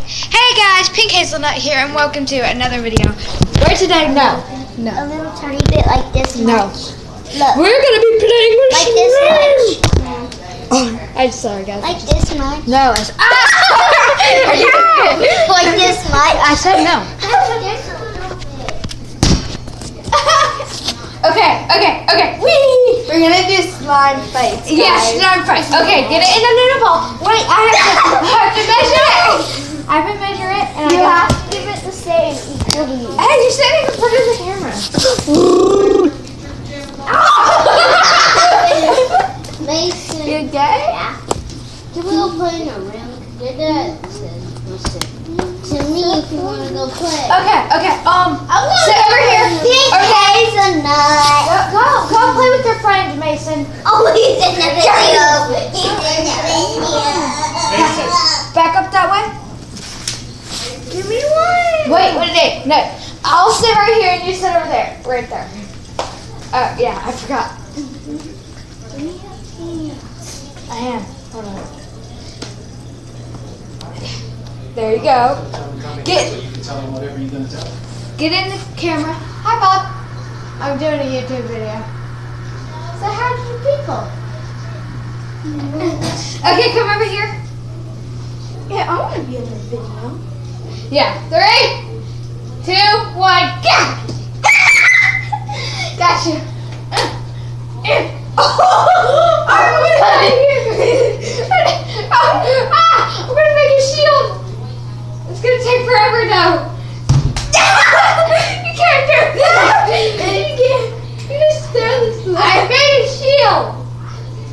Hey guys, Pink Hazelnut here, and welcome to another video. Where today? No. A little tiny bit like this much. Look. We're gonna be playing with Like this much. Oh, I'm sorry, guys. Like this much. No, it's Like this much. I said no. Okay. Whee! We're gonna do slime fights. Yes, slime fight. Okay, get it in a little ball. Wait, I have to measure it. I have to measure it, and You I have to give it the same equally. Hey, you said you could put it in the camera. Mason. You okay? Yeah. Can we go play in a ring? Did that? To me, if you want to go play. Okay. Sit over here. Pink Hazelnut. Go play with your friend, Mason. Oh, he's in the video. He's in the video. Back up that way. Give me one. Wait, no. I'll sit right here and you sit over there. Right there. Yeah, I forgot. I am. Hold on. There you go. Get You can tell him whatever you're gonna tell him. Get in the camera. Hi, Bob. I'm doing a YouTube video. So hi to the people. Okay, come over here. Yeah, I want to be in this video. Yeah. 3, 2, 1, go! Gotcha. I'm gonna make a shield. It's gonna take forever now. You can't do that. You just throw this. I made a shield.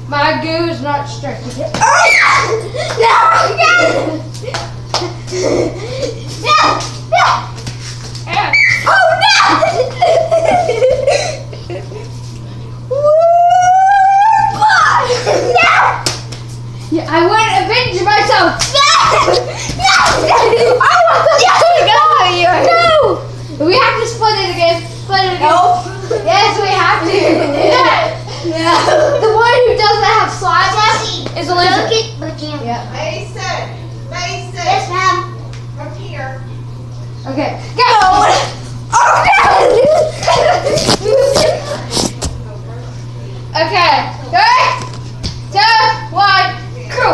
My goo is not stretching. Yeah, I want to avenge myself. No! We have to split it again. Nope. Yes, we have to. The one who doesn't have slime is a loser. Yeah. Mason. Yes, ma'am. Come here. Okay. Go! Okay. 3, 2, 1, go!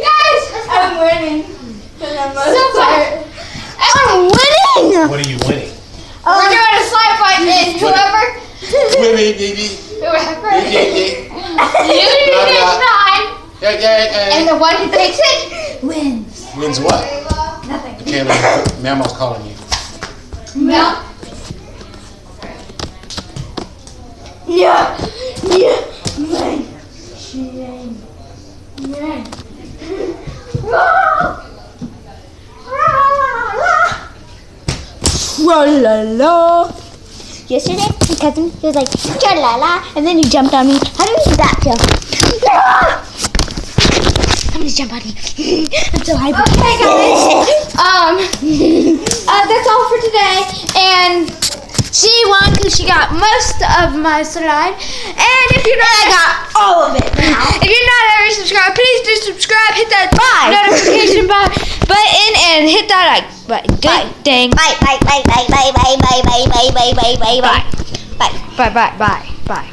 Guys! I'm winning. So tired. I'm winning. What are you winning? We're doing a slime fight, and whoever Winning, baby. you takes 9, and the one who takes it wins. Wins what? Nothing. Okay, Mammo's calling you. No. Yeah. La. Yesterday, my cousin, he was like, la la, and then he jumped on me. How do you do that feel? Somebody jump on me. I'm so hyper. Okay, guys. That's all for today, and she won because she got most of my slime. And if you're not, I got all of it now. If you're not already subscribed, please do subscribe. Hit that notification button and hit that like button. Ding. Bye. Bye.